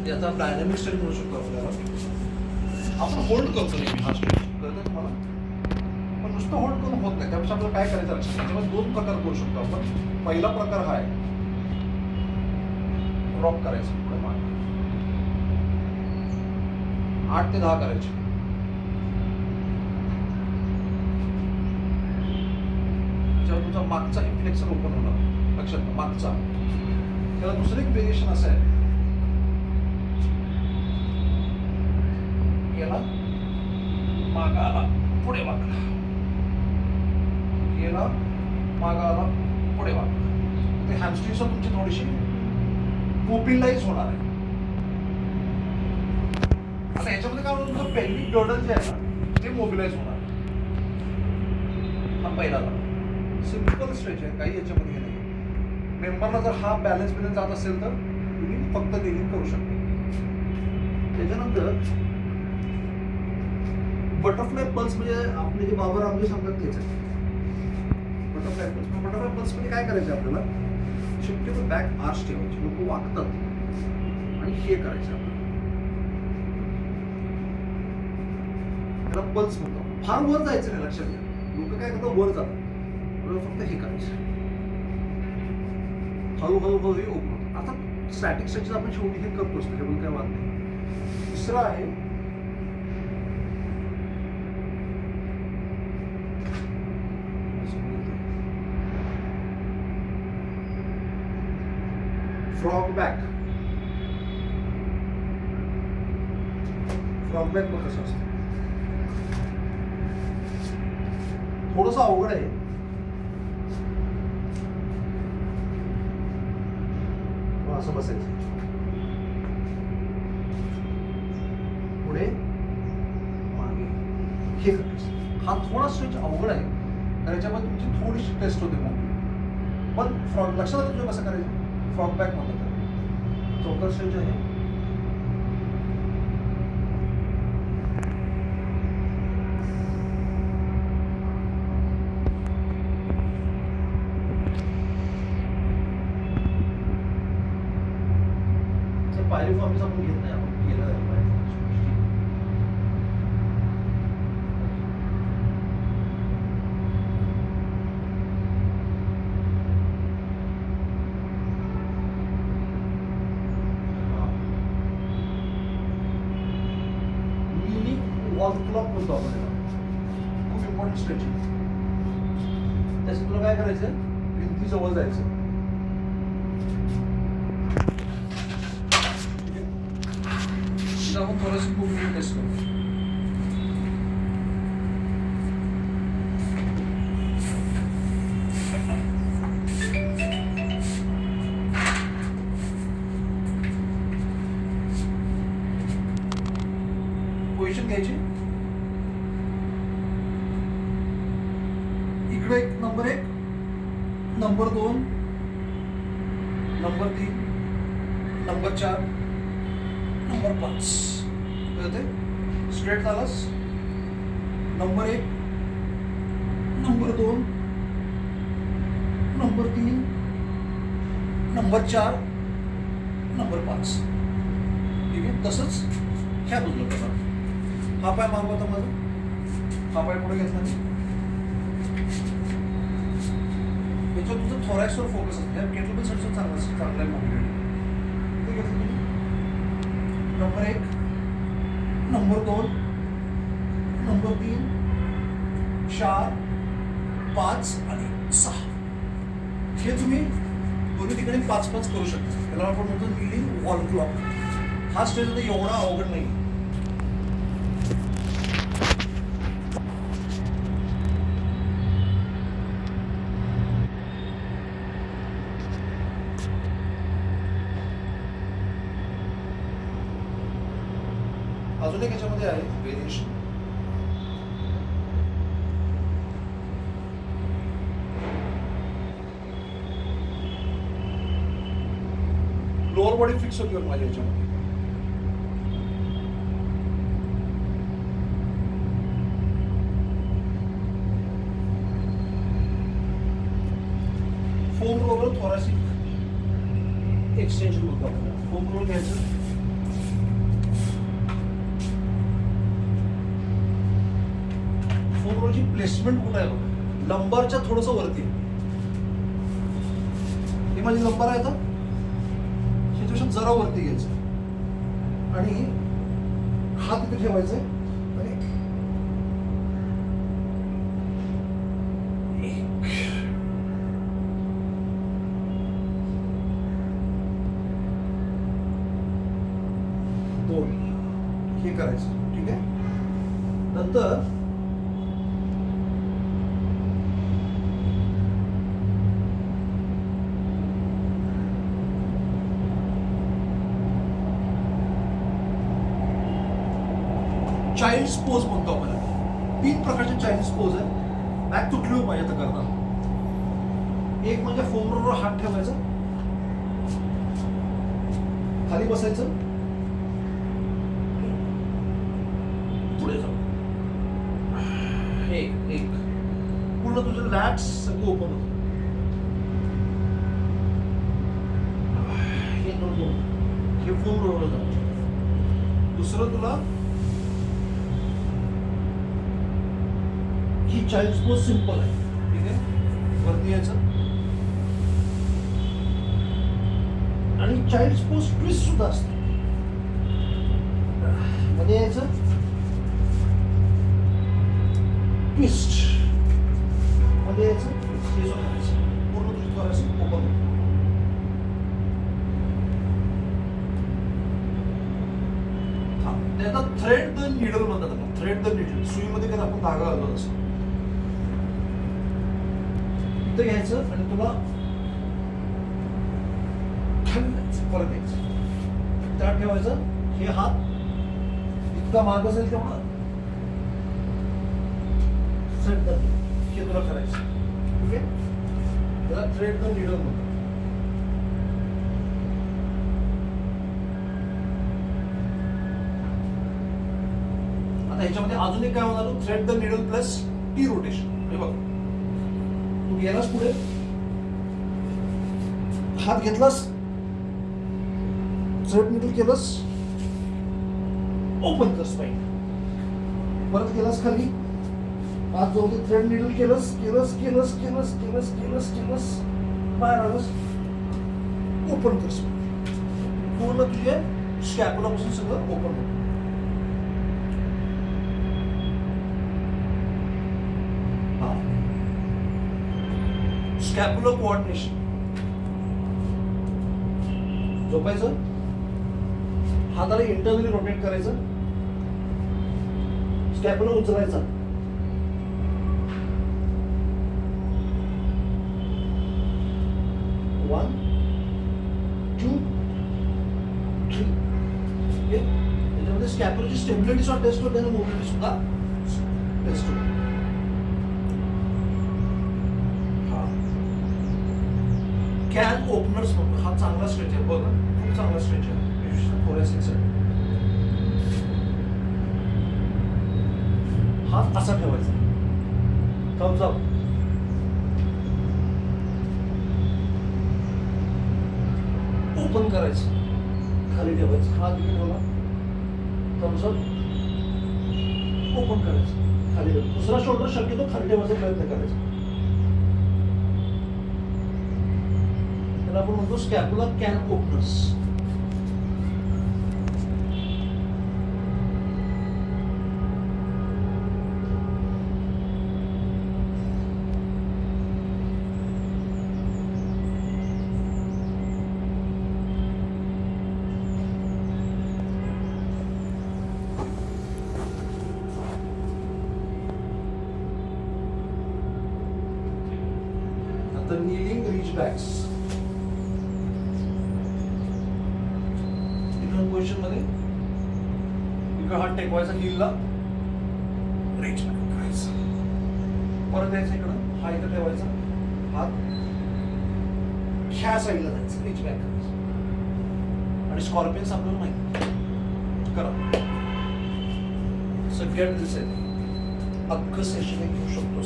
याचा dynamic stretch म्हणू शकतो आपल्याला. आपण होल्ड करतो नेहमी हा स्ट्रेच, कळतं तुम्हाला? पण नुसतं होल्ड करून होत नाही. त्यापेक्षा आपल्याला काय करायचं लक्षात. त्याच्यामध्ये 2 प्रकार करू शकतो आपण. पहिला प्रकार हा आहे रॉक करायचं पुढे मागे 8 ते 10 करायचे. त्याच्यावर तुमचा मागचा इन्फ्लेक्शन ओपन होणार, लक्षात घ्या, मागचा. त्याला दुसरं एक व्हेरिएशन असं आहे, याला मागा आला पुढे वाकला, याला मागा आला पुढे वाकला. ते हॅमस्ट्रिंग्स तुमची थोडीशी मोबिलाइज होणार आहे. आता ह्याच्यामध्ये काय होतं, तुमचं पेल्विक गर्डल जे आहे ना ते मोबिलाइज होणार. हा पहिला झाला. सिम्पल स्ट्रेच आहे, काही याच्यामध्ये नाही. मेंबरला जर हा बॅलन्स जात असेल तर तुम्ही फक्त लिनिंग करू शकता. त्याच्यानंतर बटरफ्लाय पल्स म्हणजे आपले जे बाबा रामदेव सांगतात तेच आहे. Butterfly pulse. बटरफ्लाय पल्स म्हणजे काय करायचं आपल्याला, शक्यतो बॅक आर्च ठेवायची. लोक वाकतात आणि हे करायचं आपल्याला. त्याला पल्स म्हणतो. फार वर जायचं नाही, लक्षात घ्या. लोक काय करतात, वर जातात. फक्त हे करायचं, हळूहळू हे ओपन होतं. आता स्टॅटिक स्ट्रेचेस आपण शेवटी हे करतोच, त्याच्यामुळे काय वाद नाही. दुसरा आहे फ्रॉग बॅक. फ्रॉग बॅक बघ कसं असतं. थोडंसं अवघड आहे. असं बसायचं, पुढे मागे हे करायचं. हा थोडा स्ट्रेच अवघड आहे, तर याच्यामध्ये तुमची थोडीशी टेस्ट होते मग. पण फ्रॉग लक्षात आलं तुझं कसं करायचं. फ्रॉग बॅक म्हणतात. चौथा स्ट्रेच आहे पायरी फॉर्म्स आपण घेत नाही. आपण केलं आहे पायरी फॉर्म्स. लिनिंग वॉल क्लॉक म्हणतो आपण याला. खूप इम्पॉर्टंट स्ट्रेचिंग. त्याच्यात तुला काय करायचं, भिंतीजवळ जायचं. आपण थोडंसं खूप टेस्ट करू. पोझिशन घ्यायची. इकडे number 1, number 2, number 3, number 4, number 5. Straight झालास. Number 1, number 2, number 3, number 4, number 5. ठीक आहे. तसंच ह्या बाजूला करा. हा पाय मागवा होता माझा, हा पाय पुढे घेतला नाही. याच्यावर तुमचं थोरॅक्सवर फोकस असते. केटलबेल सेटचं चांगलं आहे मोबिलिटी. ते घेतलं तुम्ही. नंबर 1, नंबर 2, नंबर 3, 4, 5 आणि 6. हे तुम्ही दोन्ही ठिकाणी 5-5 करू शकता. त्याला आपण म्हणतो लिनिंग वॉल क्लॉक. हा स्टेज आता एवढा अवघड नाही. अजून एक याच्यामध्ये आहे व्हेरिएशन. लोअर बॉडी फिक्स होती माझ्या याच्यामध्ये. फोम रोलर थोरासिक एक्सटेंशन होतं आपल्याला. फोम रोल घ्यायचं, तुझी प्लेसमेंट कुठे आहे बघ, लंबारच्या थोडस वरती. ही माझी लंबार आहे आता, ह्याच्यापेक्षा जरा वरती घ्यायचं आणि हात इथे ठेवायचे आणि दोन हे करायचं. ठीक आहे. नंतर चाइल्ड्स पोज म्हणतो आपण. 3 प्रकारचे चाइल्ड्स पोज आहे. बॅक तुटली हो पाहिजे तर करताना. एक म्हणजे फोम रोलवर हात ठेवायचा, खाली बसायचं, पुढे जाऊ. एक पूर्ण तुझे लॅट्स सगळे ओपन होतं. हे फोम रोलवर जाऊ. दुसरं तुला ही चाइल्ड्स पोज सिंपल आहे. ठीक आहे. वरती यायचं आणि चाइल्ड्स पोज ट्विस्ट सुद्धा असते. मध्ये यायचं, ट्विस्ट मध्ये यायचं, हे सुद्धा करायचं. पूर्ण तुझी थोडंसं ओपन होतं. त्याला थ्रेड द नीडल म्हणतात. थ्रेड द नीडल, सुईमध्ये कधी आपण धागा घालतो असं. इथं घ्यायचं आणि तुला परत यायचं. इथं ठेवायचं. हे हात इतका मार्ग असेल तेवढा थ्रेड द, हे तुला करायचं. ठीक आहे. त्याला थ्रेड द नीडल म्हणतात. आता ह्याच्यामध्ये अजून एक काय होणार, thread the needle plus T rotation. हे बघ, तू गेलास पुढे, हात घेतलास, थ्रेड नीडल केलंस, ओपन कर स्पाईन. परत गेलास खाली, हात जो थ्रेड नीडल केलंस, बाहेर आलंस, ओपन कर स्पाईन. पूर्ण तुझे स्कॅपुलापासून सगळं ओपन होतं. स्कॅप्युलर कोऑर्डिनेशन. झोपायचं, हाताला इंटरनली रोटेट करायचं, स्कॅप्युलर उचलायचा, वन टू थ्री. त्याच्यामध्ये स्कॅप्युलरची स्टेबिलिटी सुद्धा टेस्ट होते आणि मोबिलिटी सुद्धा टेस्ट होते. कॅन ओपनर्स म्हणतो. हा चांगला स्ट्रेच आहे. बघा, खूप चांगला स्ट्रेच आहे थोड्यासाठी. हात असा ठेवायचा, थम्स अप. ओपन करायचं, खाली ठेवायचं, हात इकडे ठेवला, थम्स अप, ओपन करायचं, खाली ठेवायचं. दुसरा शोल्डर शक्यतो खाली ठेवायचा प्रयत्न करायचा. आपण म्हणतो स्कॅपुलर कॅन ओपनर्स. आता kneeling reach backs. पोझिशन मध्ये इकडे हात टेकवायचा, नीलला रीच बॅक करायचं, परत यायचं इकडं, हा इथं ठेवायचा, हात ह्या साईडला जायचं, रीच बॅक करायचं. आणि स्कॉर्पियन्स आपल्याला माहिती करा, सगळ्यात दिसेल अख्खं सेशन घेऊ शकतो.